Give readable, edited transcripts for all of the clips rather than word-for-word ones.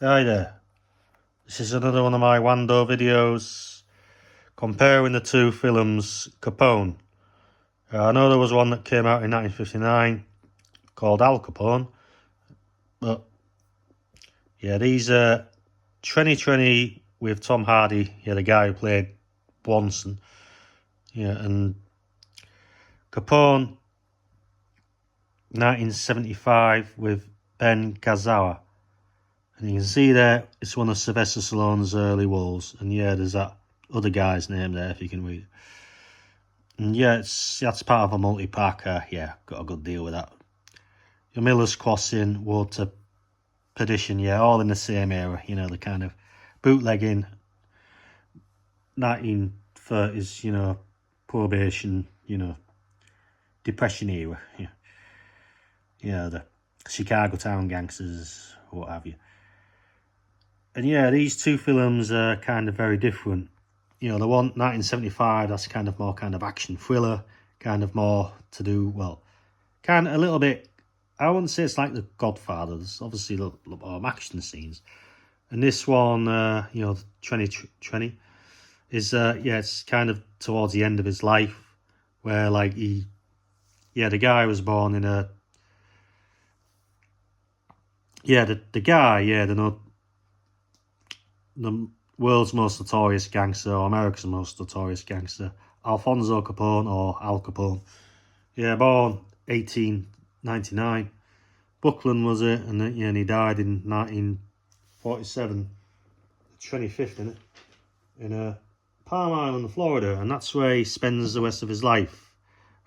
Hi there, this is another one of my Wando videos comparing the two films Capone. I know there was one that came out in 1959 called Al Capone, but yeah, these are 2020 with Tom Hardy, the guy who played Bronson, and Capone 1975 with Ben Gazzara. And you can see there, it's one of Sylvester Stallone's early roles. And there's that other guy's name there, if you can read it. And that's part of a multi-pack. Got a good deal with that. Your Miller's Crossing, Road to Perdition, all in the same era. The kind of bootlegging, 1930s, probation, depression era. The Chicago town gangsters, what have you. And these two films are kind of very different. The one 1975, that's kind of more kind of action thriller, kind of more to do, kind of a little bit, I wouldn't say it's like The Godfather. There's obviously a lot more action scenes. And this one, 2020, is, it's kind of towards the end of his life, where the guy was born in a, the world's most notorious gangster, or America's most notorious gangster, Alfonso Capone, or Al Capone. Born 1899. Brooklyn was it, and he died in 1947, 25th, in Palm Island, Florida, and that's where he spends the rest of his life.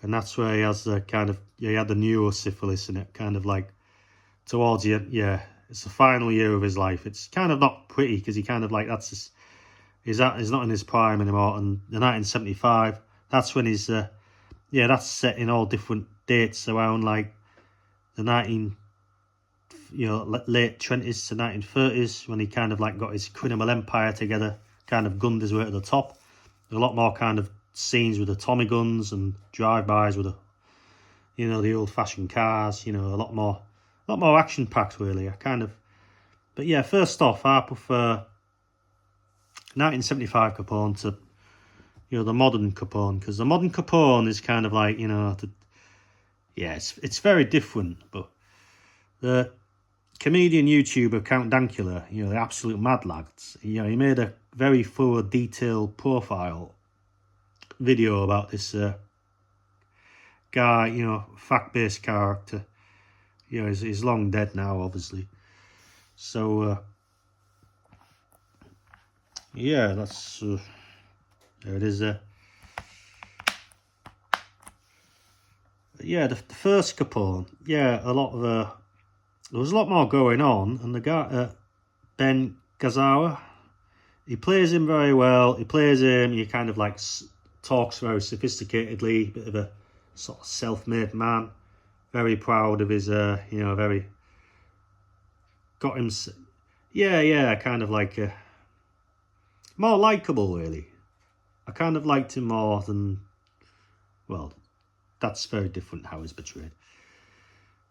And that's where he has the kind of, he had the neurosyphilis in it, kind of towards the end, it's the final year of his life. It's kind of not pretty, because he kind of he's not in his prime anymore. And the 1975, that's when he's, that's set in all different dates around the late 20s to 1930s, when he kind of got his criminal empire together, kind of gunned his way to the top. There's a lot more kind of scenes with the Tommy guns and drive-bys with the old-fashioned cars, a lot more action-packed, really. First off, I prefer 1975 Capone to, the modern Capone, because the modern Capone is kind of it's very different. But the comedian YouTuber Count Dankula, the absolute mad lads, he made a very thorough, detailed profile video about this guy, fact-based character. He's long dead now, obviously. So, that's, there it is there. The first Capone, a lot of, there was a lot more going on, and the guy, Ben Gazzara, he plays him very well. He kind of talks very sophisticatedly, bit of a sort of self-made man. Very proud of his, very, got him, kind of more likeable, really. I kind of liked him more than, that's very different how he's portrayed.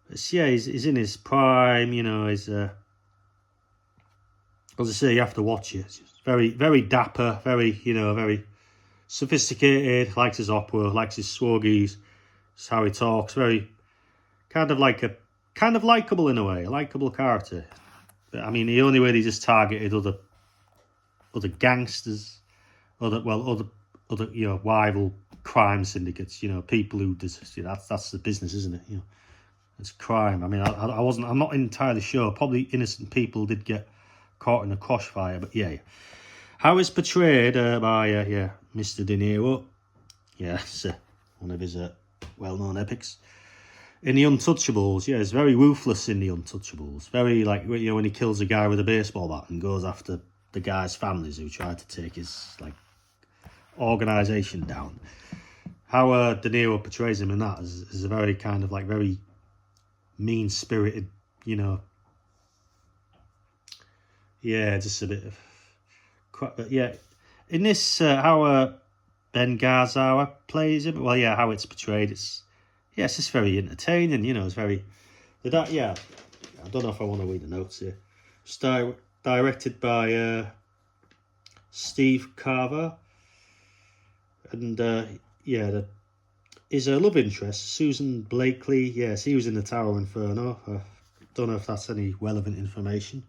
But he's in his prime, he's, as I say, you have to watch it. It's very, very dapper, very, very sophisticated, likes his opera, likes his swaggies, it's how he talks, very, kind of likeable in a way, a likeable character. But, the only way he just targeted other gangsters, other rival crime syndicates, people who that's the business, isn't it? It's crime. I'm not entirely sure. Probably innocent people did get caught in a crossfire, but how it's portrayed by Mr. De Niro. It's one of his well-known epics. In The Untouchables, it's very ruthless in The Untouchables. Very when he kills a guy with a baseball bat and goes after the guy's families who try to take his organisation down. How De Niro portrays him in that is a very kind of very mean-spirited, just a bit of crap. But in this, how Ben Gazzara plays him, how it's portrayed, it's just very entertaining, it's very, I don't know if I want to read the notes here. Start directed by Steve Carver, and yeah, his love interest, Susan Blakely. Yes, he was in the Tower Inferno. Don't know if that's any relevant information.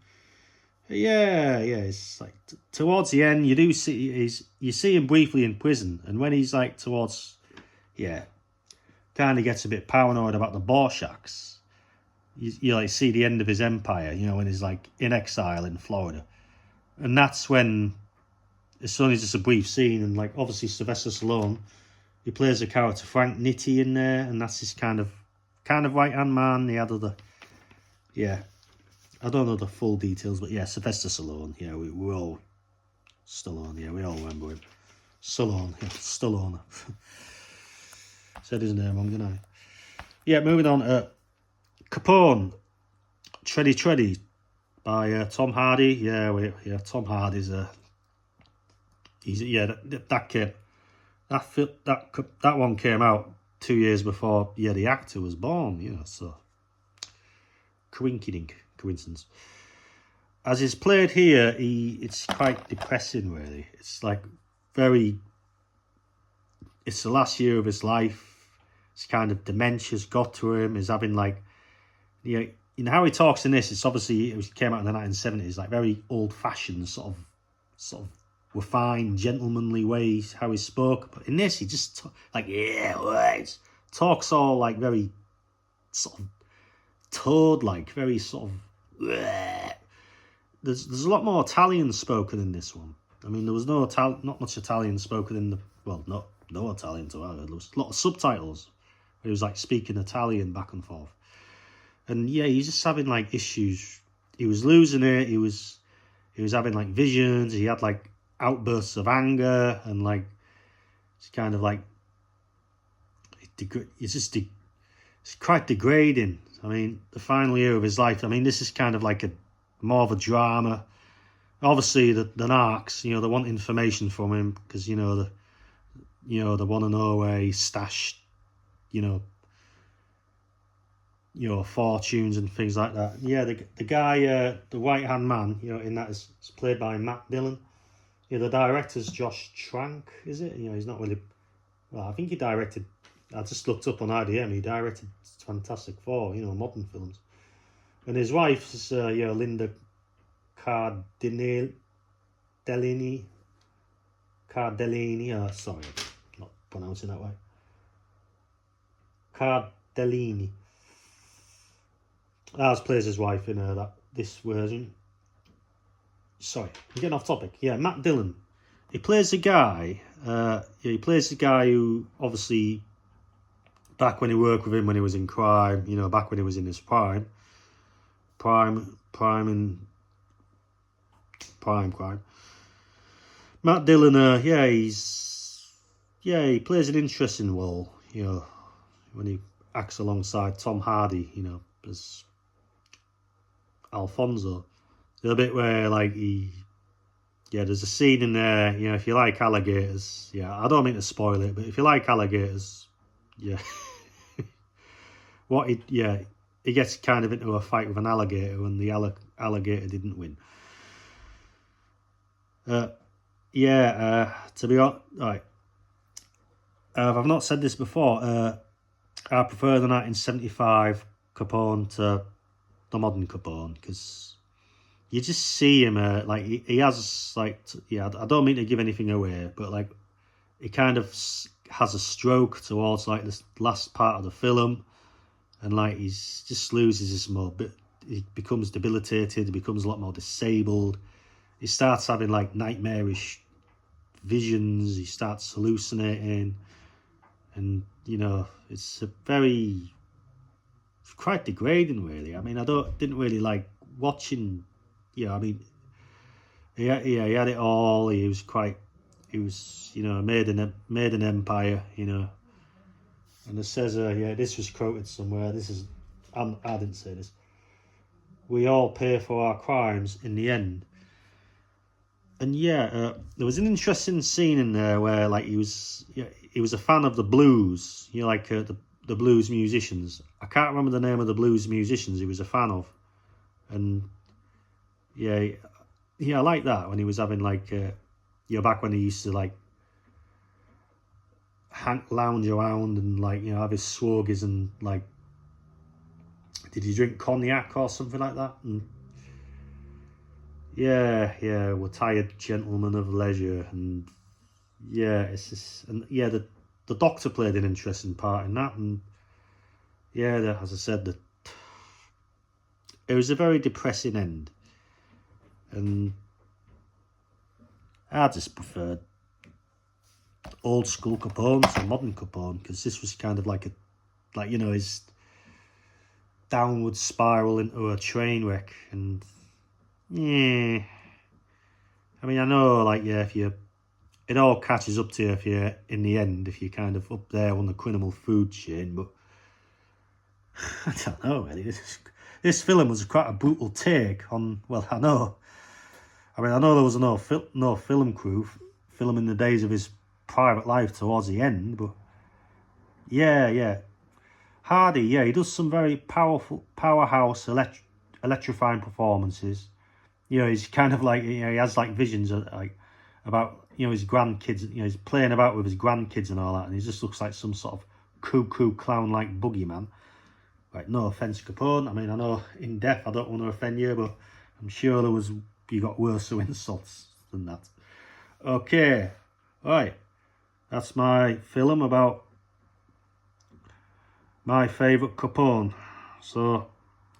Yeah, it's like towards the end you do see you see him briefly in prison, and when he's like towards kind of gets a bit paranoid about the Borshaks. You like see the end of his empire, when he's like in exile in Florida, and that's when it's only just a brief scene, and like obviously Sylvester Stallone, he plays the character Frank Nitti in there, and that's his kind of right hand man. The other, I don't know the full details, but yeah, Sylvester Stallone. Yeah, we all Stallone. Yeah, we all remember him. Stallone. Yeah, Stallone. Said his name wrong, didn't I? Yeah, moving on. Capone, Treddy by Tom Hardy. Yeah, Tom Hardy's that kid. That one came out 2 years before the actor was born. So coincidence. As he's played here, it's quite depressing, really. It's like it's the last year of his life. It's kind of dementia's got to him. He's having like, how he talks in this. It's obviously it came out in the 1970s, like very old-fashioned sort of refined, gentlemanly ways how he spoke. But in this, he just talks all like very sort of toad-like, very sort of. There's a lot more Italian spoken in this one. I mean, there was not much Italian spoken in no Italian to I heard. There was a lot of subtitles. He was like speaking Italian back and forth, and he's just having like issues. He was losing it. He was having like visions. He had like outbursts of anger, and like it's kind of like it's quite degrading. I mean, the final year of his life. I mean, this is kind of like more of a drama. Obviously, the narcs, they want information from him because they want to know where he stashed, fortunes and things like that. Yeah, the guy, the right hand man, in that is played by Matt Dillon. The director's Josh Trank, is it? He's not really. Well, I think he directed. I just looked up on IDM. He directed Fantastic Four, modern films, and his wife is Linda Cardellini. Sorry, I'm not pronouncing that way. Cardellini. As plays his wife in this version. Sorry, I'm getting off topic. Yeah, Matt Dillon. He plays the guy. He plays the guy who obviously back when he worked with him when he was in crime. Back when he was in his prime crime. Matt Dillon. He plays an interesting role. When he acts alongside Tom Hardy. As Alfonso. The bit where like there's a scene in there, if you like alligators, I don't mean to spoil it, but if you like alligators, he gets kind of into a fight with an alligator and the alligator didn't win. To be honest, right, I've not said this before, I prefer the 1975 Capone to the modern Capone, because you just see him, like he has like, I don't mean to give anything away, but like he kind of has a stroke towards like this last part of the film, and like he's just loses his he becomes debilitated, he becomes a lot more disabled, he starts having like nightmarish visions, he starts hallucinating, and it's quite degrading, really. I mean, I didn't really like watching. I mean, he had it all. He was made an empire, and it says, this was quoted somewhere. I didn't say this. We all pay for our crimes in the end. And there was an interesting scene in there where like he was a fan of the blues, like the blues musicians. I can't remember the name of the blues musicians he was a fan of, and yeah, I like that when he was having like, back when he used to like lounge around and like, have his swogies and like, did he drink cognac or something like that? And yeah, we're tired gentlemen of leisure, and yeah, it's just, and yeah, the Doctor played an interesting part in that, and yeah, as I said, it was a very depressing end, and I just preferred old school Capone to modern Capone, because this was kind of like his downward spiral into a train wreck, and yeah, I mean, I know, like, yeah, it all catches up to you if you're in the end, if you're kind of up there on the criminal food chain, but I don't know, really. This film was quite a brutal take on, well, I know there was no film crew filming the days of his private life towards the end, but yeah. Hardy, yeah, he does some very powerhouse, electrifying performances. He's kind of like, he has like visions of, like, about, his grandkids, he's playing about with his grandkids and all that, and he just looks like some sort of cuckoo clown-like boogeyman. Like, no offence, Capone. I mean, I know in death I don't want to offend you, but I'm sure you got worse insults than that. Okay, right. That's my film about my favourite Capone. So,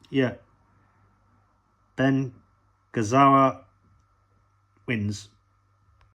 yeah, Ben Gazzara wins.